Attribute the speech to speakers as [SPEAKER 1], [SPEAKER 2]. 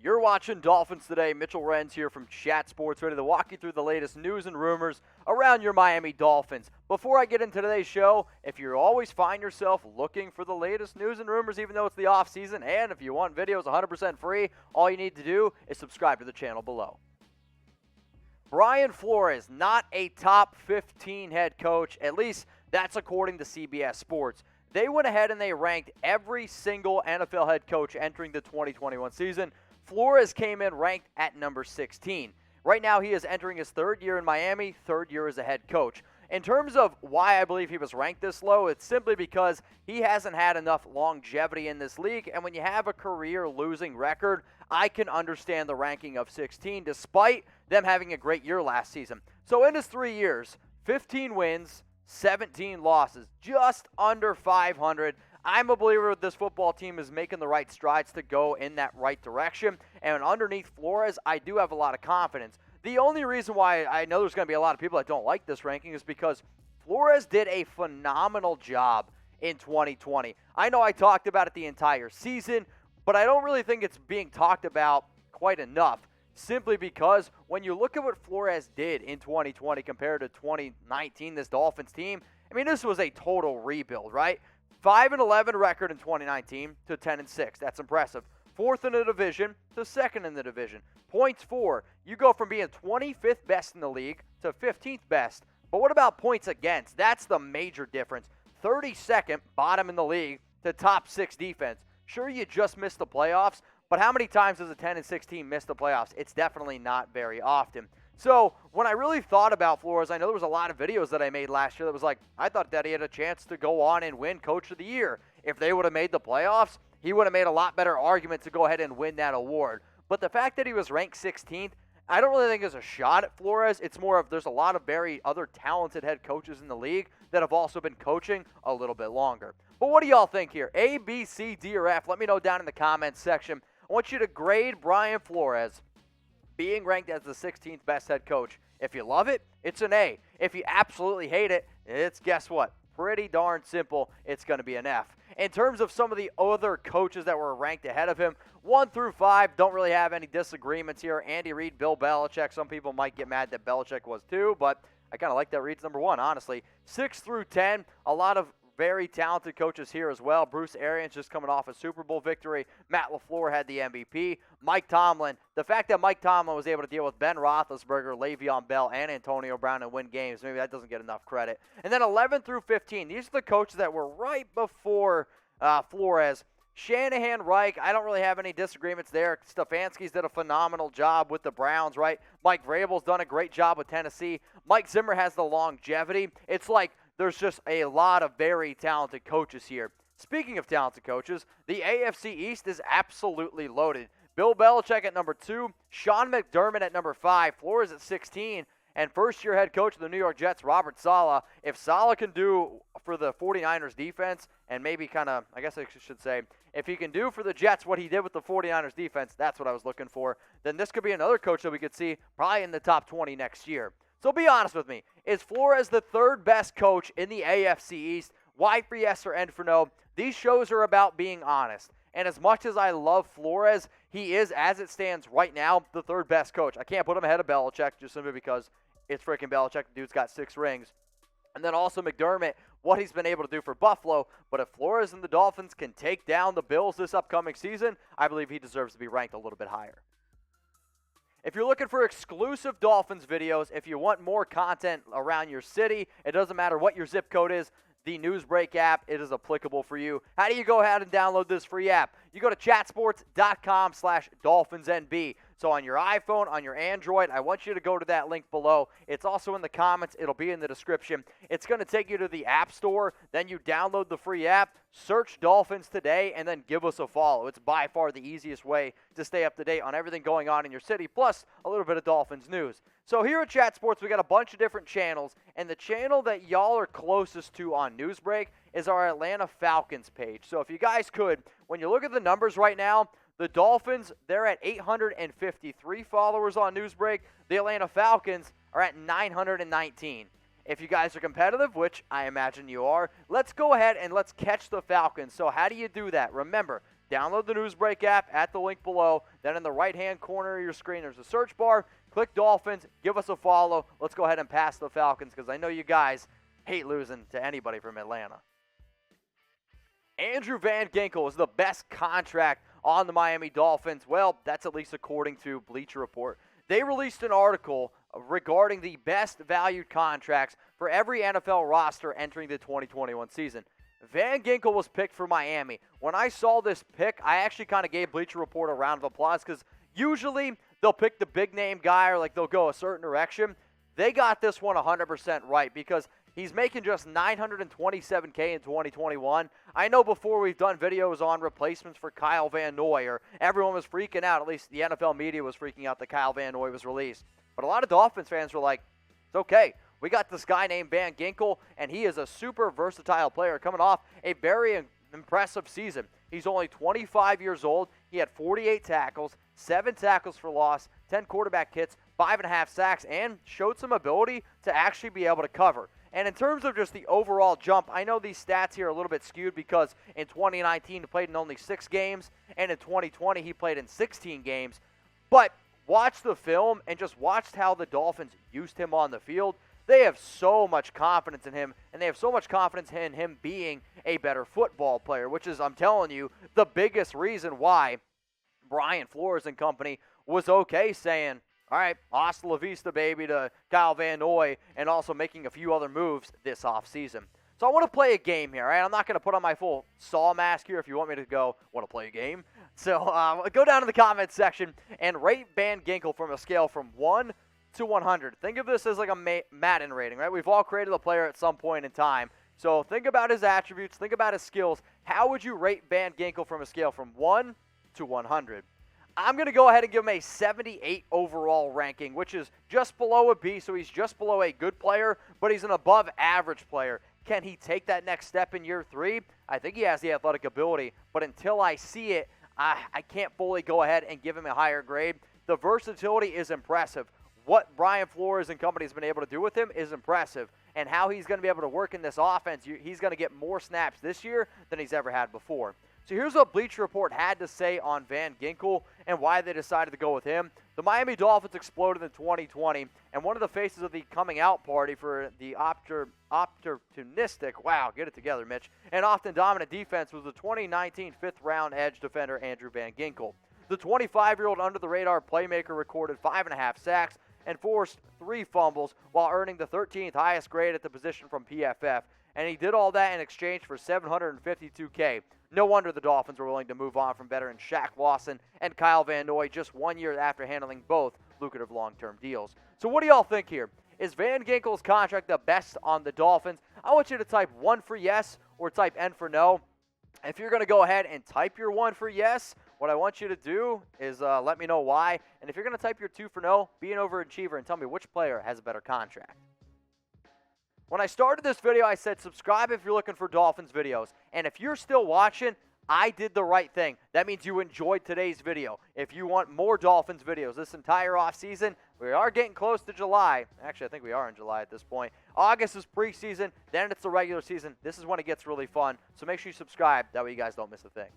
[SPEAKER 1] You're watching Dolphins Today. Mitchell Renz here from Chat Sports, ready to walk you through the latest news and rumors around your Miami Dolphins. Before I get into today's show, if you always find yourself looking for the latest news and rumors, even though it's the off season, and if you want videos 100% free, all you need to do is subscribe to the channel below. Brian Flores, not a top 15 head coach, at least that's according to CBS Sports. They went ahead and they ranked every single NFL head coach entering the 2021 season. Flores came in ranked at number 16. Right now, he is entering his third year in Miami, third year as a head coach. In terms of why I believe he was ranked this low, it's simply because he hasn't had enough longevity in this league, and when you have a career losing record, I can understand the ranking of 16, despite them having a great year last season. So in his 3 years, 15 wins, 17 losses, just under 500. I'm a believer that this football team is making the right strides to go in that right direction. And underneath Flores, I do have a lot of confidence. The only reason why I know there's going to be a lot of people that don't like this ranking is because Flores did a phenomenal job in 2020. I know I talked about it the entire season, but I don't really think it's being talked about quite enough. Simply because when you look at what Flores did in 2020 compared to 2019, this Dolphins team, I mean, this was a total rebuild, right? 5-11 record in 2019 to 10-6. That's impressive. Fourth in the division to second in the division. Points for, you go from being 25th best in the league to 15th best. But what about points against? That's the major difference. 32nd bottom in the league to top 6 defense. Sure, you just missed the playoffs, but how many times does a 10-6 team miss the playoffs? It's definitely not very often. So when I really thought about Flores, I know there was a lot of videos that I made last year that was like, I thought that he had a chance to go on and win Coach of the Year. If they would have made the playoffs, he would have made a lot better argument to go ahead and win that award. But the fact that he was ranked 16th, I don't really think is a shot at Flores. It's more of there's a lot of very other talented head coaches in the league that have also been coaching a little bit longer. But what do y'all think here? A, B, C, D, or F? Let me know down in the comments section. I want you to grade Brian Flores being ranked as the 16th best head coach. If you love it, it's an A. If you absolutely hate it, it's, guess what? Pretty darn simple. It's going to be an F. In terms of some of the other coaches that were ranked ahead of him, 1 through 5, don't really have any disagreements here. Andy Reid, Bill Belichick. Some people might get mad that Belichick was too, but I kind of like that Reid's number 1, honestly. 6 through 10, a lot of very talented coaches here as well. Bruce Arians just coming off a Super Bowl victory. Matt LaFleur had the MVP. Mike Tomlin, the fact that Mike Tomlin was able to deal with Ben Roethlisberger, Le'Veon Bell, and Antonio Brown and win games, maybe that doesn't get enough credit. And then 11 through 15, these are the coaches that were right before Flores. Shanahan, Reich, I don't really have any disagreements there. Stefanski's did a phenomenal job with the Browns, right? Mike Vrabel's done a great job with Tennessee. Mike Zimmer has the longevity. It's like there's just a lot of very talented coaches here. Speaking of talented coaches, the AFC East is absolutely loaded. Bill Belichick at number 2, Sean McDermott at number 5, Flores at 16, and first-year head coach of the New York Jets, Robert Saleh. If Saleh can do for the 49ers defense, and maybe kind of, I guess I should say, if he can do for the Jets what he did with the 49ers defense, that's what I was looking for, then this could be another coach that we could see probably in the top 20 next year. So be honest with me. Is Flores the third best coach in the AFC East? Y for yes or N for no? These shows are about being honest. And as much as I love Flores, he is, as it stands right now, the third best coach. I can't put him ahead of Belichick just simply because it's freaking Belichick. The dude's got 6 rings. And then also McDermott, what he's been able to do for Buffalo. But if Flores and the Dolphins can take down the Bills this upcoming season, I believe he deserves to be ranked a little bit higher. If you're looking for exclusive Dolphins videos, if you want more content around your city, it doesn't matter what your zip code is, the Newsbreak app, it is applicable for you. How do you go ahead and download this free app? You go to chatsports.com/DolphinsNB. So on your iPhone, on your Android, I want you to go to that link below. It's also in the comments. It'll be in the description. It's going to take you to the App Store. Then you download the free app, search Dolphins Today, and then give us a follow. It's by far the easiest way to stay up to date on everything going on in your city, plus a little bit of Dolphins news. So here at Chat Sports, we got a bunch of different channels, and the channel that y'all are closest to on Newsbreak is our Atlanta Falcons page. So if you guys could, when you look at the numbers right now, the Dolphins, they're at 853 followers on Newsbreak. The Atlanta Falcons are at 919. If you guys are competitive, which I imagine you are, let's go ahead and let's catch the Falcons. So how do you do that? Remember, download the Newsbreak app at the link below. Then in the right-hand corner of your screen, there's a search bar. Click Dolphins. Give us a follow. Let's go ahead and pass the Falcons because I know you guys hate losing to anybody from Atlanta. Andrew Van Ginkel is the best contract on the Miami Dolphins. Well, that's at least according to Bleacher Report. They released an article regarding the best valued contracts for every NFL roster entering the 2021 season. Van Ginkel was picked for Miami. When I saw this pick, I actually kind of gave Bleacher Report a round of applause because usually they'll pick the big name guy or like they'll go a certain direction. They got this one 100% right because he's making just $927K in 2021. I know before we've done videos on replacements for Kyle Van Noy, or everyone was freaking out, at least the NFL media was freaking out that Kyle Van Noy was released. But a lot of Dolphins fans were like, it's okay. We got this guy named Van Ginkel, and he is a super versatile player coming off a very impressive season. He's only 25 years old. He had 48 tackles, 7 tackles for loss, 10 quarterback hits, 5.5 sacks, and showed some ability to actually be able to cover. And in terms of just the overall jump, I know these stats here are a little bit skewed because in 2019 he played in only 6 games, and in 2020 he played in 16 games. But watch the film and just watch how the Dolphins used him on the field. They have so much confidence in him, and they have so much confidence in him being a better football player, which is, I'm telling you, the biggest reason why Brian Flores and company was okay saying, all right, hasta la vista, baby, to Kyle Van Noy, and also making a few other moves this offseason. So I want to play a game here, all right? I'm not going to put on my full Saw mask here if you want me to go, want to play a game? So go down to the comments section and rate Van Ginkel from a scale from 1 to 100. Think of this as like a Madden rating, right? We've all created a player at some point in time. So think about his attributes, think about his skills. How would you rate Van Ginkel from a scale from 1 to 100? I'm going to go ahead and give him a 78 overall ranking, which is just below a B, so he's just below a good player, but he's an above average player. Can he take that next step in year 3? I think he has the athletic ability, but until I see it, I can't fully go ahead and give him a higher grade. The versatility is impressive. What Brian Flores and company has been able to do with him is impressive, and how he's going to be able to work in this offense, he's going to get more snaps this year than he's ever had before. So here's what Bleacher Report had to say on Van Ginkel and why they decided to go with him. The Miami Dolphins exploded in 2020, and one of the faces of the coming out party for the opportunistic, wow, get it together, Mitch, and often dominant defense was the 2019 fifth-round edge defender Andrew Van Ginkel. The 25-year-old under-the-radar playmaker recorded 5.5 sacks and forced 3 fumbles while earning the 13th highest grade at the position from PFF, and he did all that in exchange for $752K. No wonder the Dolphins were willing to move on from veteran Shaq Lawson and Kyle Van Noy just 1 year after handling both lucrative long-term deals. So what do y'all think here? Is Van Ginkel's contract the best on the Dolphins? I want you to type 1 for yes or type N for no. If you're going to go ahead and type your 1 for yes, what I want you to do is let me know why. And if you're going to type your 2 for no, be an overachiever and tell me which player has a better contract. When I started this video, I said subscribe if you're looking for Dolphins videos. And if you're still watching, I did the right thing. That means you enjoyed today's video. If you want more Dolphins videos this entire offseason, we are getting close to July. Actually, I think we are in July at this point. August is preseason, then it's the regular season. This is when it gets really fun. So make sure you subscribe. That way you guys don't miss a thing.